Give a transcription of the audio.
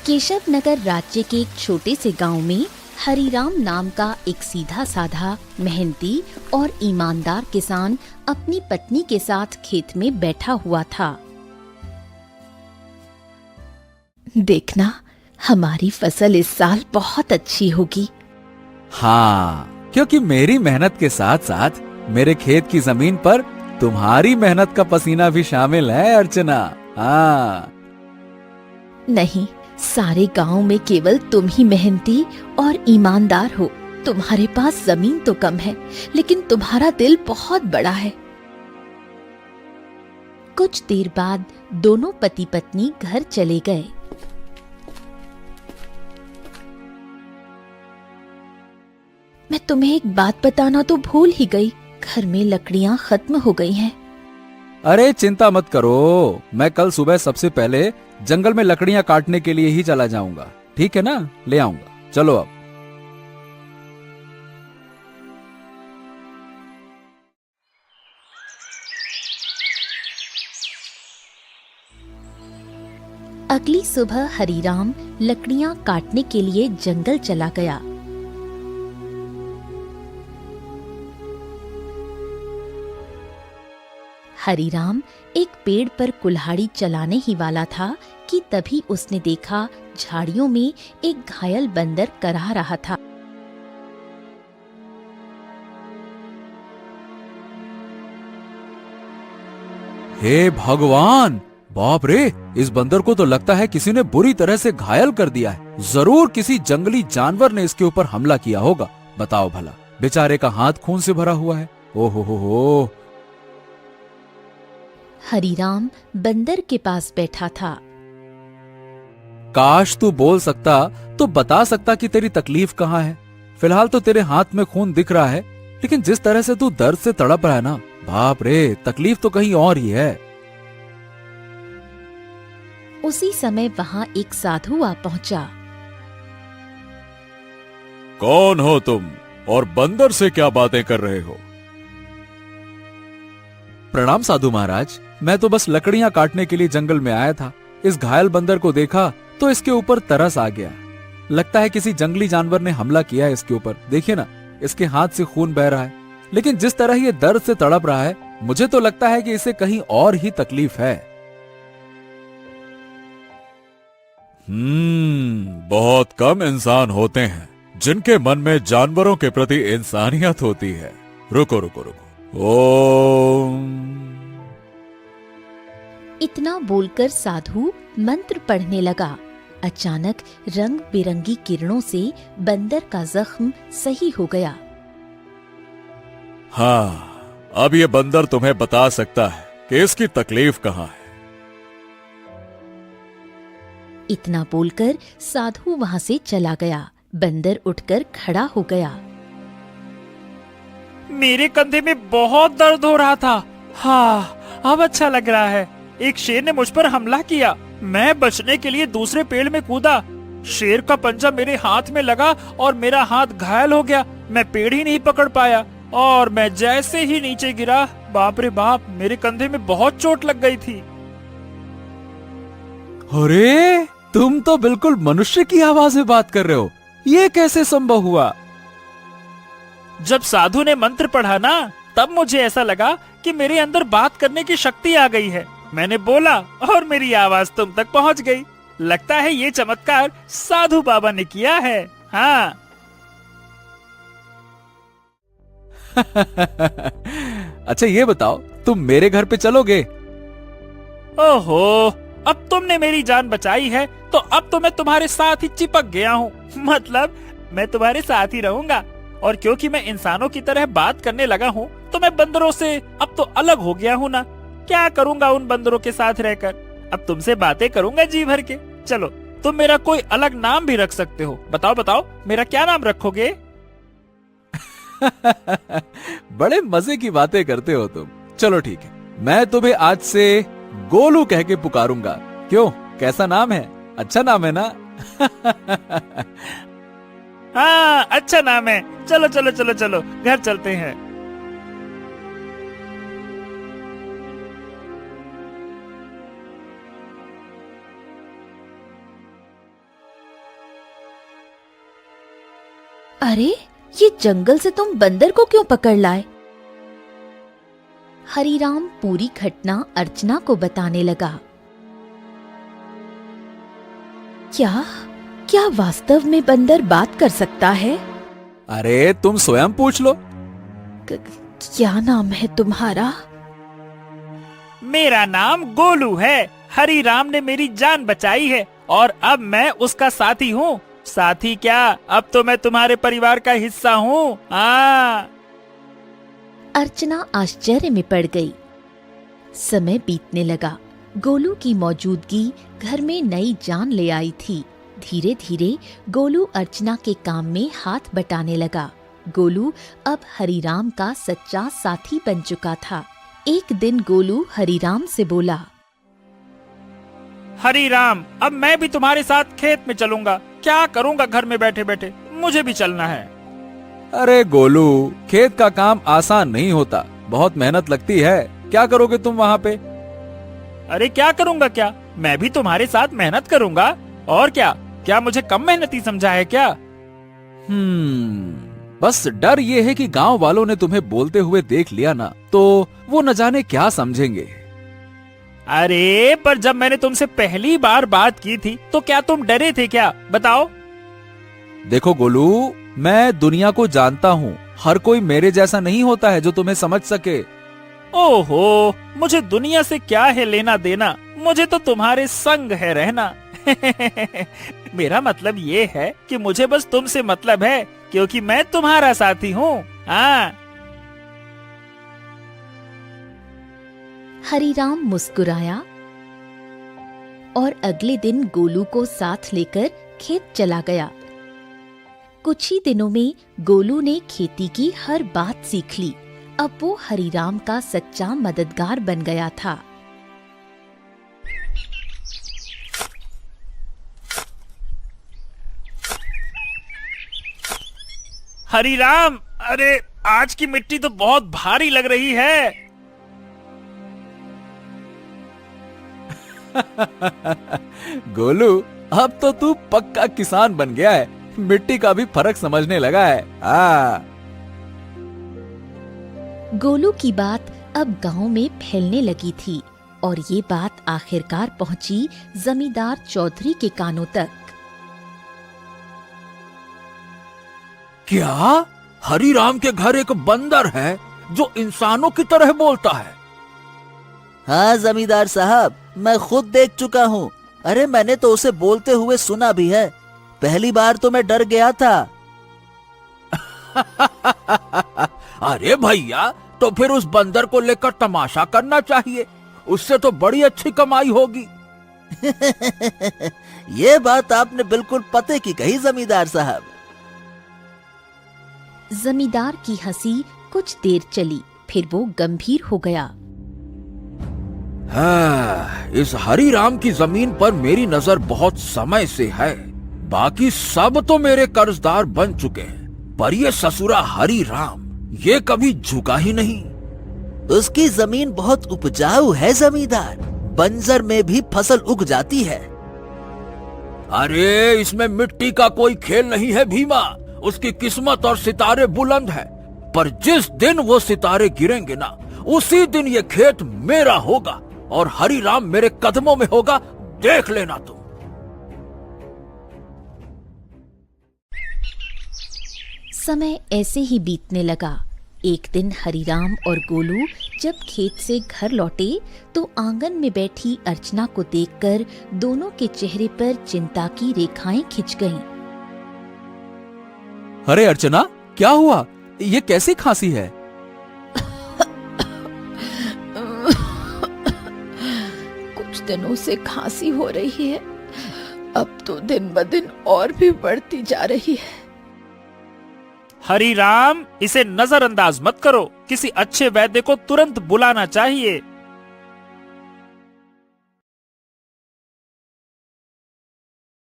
केशव नगर राज्य के एक छोटे से गांव में हरिराम नाम का एक सीधा साधा, मेहनती और ईमानदार किसान अपनी पत्नी के साथ खेत में बैठा हुआ था। देखना, हमारी फसल इस साल बहुत अच्छी होगी। हाँ, क्योंकि मेरी मेहनत के साथ साथ मेरे खेत की जमीन पर तुम्हारी मेहनत का पसीना भी शामिल है अर्चना। हाँ। नहीं, सारे गांव में केवल तुम ही मेहनती और ईमानदार हो। तुम्हारे पास जमीन तो कम है, लेकिन तुम्हारा दिल बहुत बड़ा है। कुछ देर बाद दोनों पति पत्नी घर चले गए। मैं तुम्हें एक बात बताना तो भूल ही गई, घर में लकड़ियां खत्म हो गई हैं। अरे चिंता मत करो, मैं कल सुबह सबसे पहले जंगल में लकड़ियां काटने के लिए ही चला जाऊंगा। ठीक है ना, ले आऊंगा। चलो अब। अगली सुबह हरिराम लकड़ियां काटने के लिए जंगल चला गया। हरिराम एक पेड़ पर कुल्हाड़ी चलाने ही वाला था कि तभी उसने देखा झाड़ियों में एक घायल बंदर करहा रहा था। हे भगवान, बाप रे, इस बंदर को तो लगता है किसी ने बुरी तरह से घायल कर दिया है। जरूर किसी जंगली जानवर ने इसके ऊपर हमला किया होगा। बताओ भला, बेचारे का हाथ खून से भरा हुआ है। ओहो हो। हरिराम बंदर के पास बैठा था। काश तू बोल सकता तो बता सकता कि तेरी तकलीफ कहाँ है। फिलहाल तो तेरे हाथ में खून दिख रहा है, लेकिन जिस तरह से तू दर्द से तड़प रहा है ना, बाप रे, तकलीफ तो कहीं और ही है। उसी समय वहां एक साधु आ पहुंचा। कौन हो तुम और बंदर से क्या बातें कर रहे हो? प्रणाम साधु महाराज, मैं तो बस लकड़ियां काटने के लिए जंगल में आया था। इस घायल बंदर को देखा तो इसके ऊपर तरस आ गया। लगता है किसी जंगली जानवर ने हमला किया है इसके ऊपर। देखिए ना, इसके हाथ से खून बह रहा है। लेकिन जिस तरह ये दर्द से तड़प रहा है, मुझे तो लगता है कि इसे कहीं और ही तकलीफ है। बहुत कम इंसान होते हैं जिनके मन में जानवरों के प्रति इंसानियत होती है। रुको रुको रुको। ओम। इतना बोलकर साधु मंत्र पढ़ने लगा। अचानक रंग बिरंगी किरणों से बंदर का जख्म सही हो गया। हाँ, अब ये बंदर तुम्हें बता सकता है कि इसकी तकलीफ कहाँ है। इतना बोलकर साधु वहां से चला गया। बंदर उठकर खड़ा हो गया। मेरे कंधे में बहुत दर्द हो रहा था। हाँ, अब अच्छा लग रहा है। एक शेर ने मुझ पर हमला किया। मैं बचने के लिए दूसरे पेड़ में कूदा। शेर का पंजा मेरे हाथ में लगा और मेरा हाथ घायल हो गया। मैं पेड़ ही नहीं पकड़ पाया और मैं जैसे ही नीचे गिरा, बाप रे बाप, मेरे कंधे में बहुत चोट लग गई थी। अरे, तुम तो बिल्कुल मनुष्य की आवाज में बात कर रहे हो। ये कैसे संभव हुआ? जब साधु ने मंत्र पढ़ा ना, तब मुझे ऐसा लगा कि मेरे अंदर बात करने की शक्ति आ गई है। मैंने बोला और मेरी आवाज तुम तक पहुंच गई। लगता है ये चमत्कार साधु बाबा ने किया है। हाँ। अच्छा ये बताओ, तुम मेरे घर पे चलोगे? ओहो, अब तुमने मेरी जान बचाई है तो अब तो मैं तुम्हारे साथ ही चिपक गया हूँ। मतलब मैं तुम्हारे साथ ही रहूंगा। और क्योंकि मैं इंसानों की तरह बात करने लगा हूँ, तो मैं बंदरों से अब तो अलग हो गया हूँ ना। क्या करूंगा उन बंदरों के साथ रहकर? अब तुमसे बातें करूंगा जी भर के। चलो, तुम मेरा कोई अलग नाम भी रख सकते हो। बताओ बताओ, मेरा क्या नाम रखोगे? बड़े मजे की बातें करते हो तुम। चलो ठीक है, मैं तुम्हें आज से गोलू कह के पुकारूंगा। क्यों, कैसा नाम है? अच्छा नाम है ना? हाँ, अच्छा नाम है। चलो चलो चलो चलो, घर चलते हैं। अरे, ये जंगल से तुम बंदर को क्यों पकड़ लाए? हरीराम पूरी घटना अर्चना को बताने लगा। क्या क्या वास्तव में बंदर बात कर सकता है? अरे तुम स्वयं पूछ लो। क्या नाम है तुम्हारा? मेरा नाम गोलू है। हरीराम ने मेरी जान बचाई है और अब मैं उसका साथी हूँ। साथी क्या, अब तो मैं तुम्हारे परिवार का हिस्सा हूँ। अर्चना आश्चर्य में पड़ गई। समय बीतने लगा। गोलू की मौजूदगी घर में नई जान ले आई थी। धीरे धीरे गोलू अर्चना के काम में हाथ बटाने लगा। गोलू अब हरीराम का सच्चा साथी बन चुका था। एक दिन गोलू हरीराम से बोला, हरीराम, अब मैं भी तुम्हारे साथ खेत में चलूंगा। क्या करूंगा घर में बैठे बैठे, मुझे भी चलना है। अरे गोलू, खेत का काम आसान नहीं होता, बहुत मेहनत लगती है। क्या करोगे तुम वहाँ पे? अरे क्या करूंगा क्या, मैं भी तुम्हारे साथ मेहनत करूंगा। और क्या मुझे कम मेहनती समझा है क्या? बस डर ये है कि गांव वालों ने तुम्हें बोलते हुए देख लिया ना, तो वो न जाने क्या समझेंगे। अरे पर जब मैंने तुमसे पहली बार बात की थी तो क्या तुम डरे थे क्या, बताओ? देखो गोलू, मैं दुनिया को जानता हूँ। हर कोई मेरे जैसा नहीं होता है जो तुम्हें समझ सके। ओहो, मुझे दुनिया से क्या है लेना देना, मुझे तो तुम्हारे संग है रहना। मेरा मतलब ये है कि मुझे बस तुमसे मतलब है, क्योंकि मैं तुम्हारा साथी हूँ। हरीराम मुस्कुराया और अगले दिन गोलू को साथ लेकर खेत चला गया। कुछ ही दिनों में गोलू ने खेती की हर बात सीख ली। अब वो हरीराम का सच्चा मददगार बन गया था। हरीराम, अरे आज की मिट्टी तो बहुत भारी लग रही है। गोलू, अब तो तू पक्का किसान बन गया है। मिट्टी का भी फर्क समझने लगा है। गोलू की बात अब गांव में फैलने लगी थी और ये बात आखिरकार पहुंची जमींदार चौधरी के कानों तक। क्या हरीराम के घर एक बंदर है जो इंसानों की तरह बोलता है? हाँ जमींदार साहब, मैं खुद देख चुका हूँ। अरे मैंने तो उसे बोलते हुए सुना भी है। पहली बार तो मैं डर गया था। अरे भैया, तो फिर उस बंदर को लेकर तमाशा करना चाहिए। उससे तो बड़ी अच्छी कमाई होगी। ये बात आपने बिल्कुल पते की कही जमींदार साहब। जमींदार की हंसी कुछ देर चली, फिर वो गंभीर हो गया। इस हरीराम की जमीन पर मेरी नजर बहुत समय से है। बाकी सब तो मेरे कर्जदार बन चुके हैं, पर ये ससुरा हरीराम ये कभी झुका ही नहीं। उसकी जमीन बहुत उपजाऊ है जमींदार, बंजर में भी फसल उग जाती है। अरे इसमें मिट्टी का कोई खेल नहीं है भीमा। उसकी किस्मत और सितारे बुलंद है, पर जिस दिन वो सितारे गिरेंगे ना, उसी दिन ये खेत मेरा होगा और हरीराम मेरे कदमों में होगा। देख लेना तुम। समय ऐसे ही बीतने लगा। एक दिन हरीराम और गोलू जब खेत से घर लौटे तो आंगन में बैठी अर्चना को देखकर दोनों के चेहरे पर चिंता की रेखाएं खिंच गईं। अरे अर्चना, क्या हुआ? ये कैसी खांसी है? कुछ दिनों से खांसी हो रही है, अब तो दिन ब दिन और भी बढ़ती जा रही है। हरीराम, इसे नजरअंदाज मत करो। किसी अच्छे वैद्य को तुरंत बुलाना चाहिए।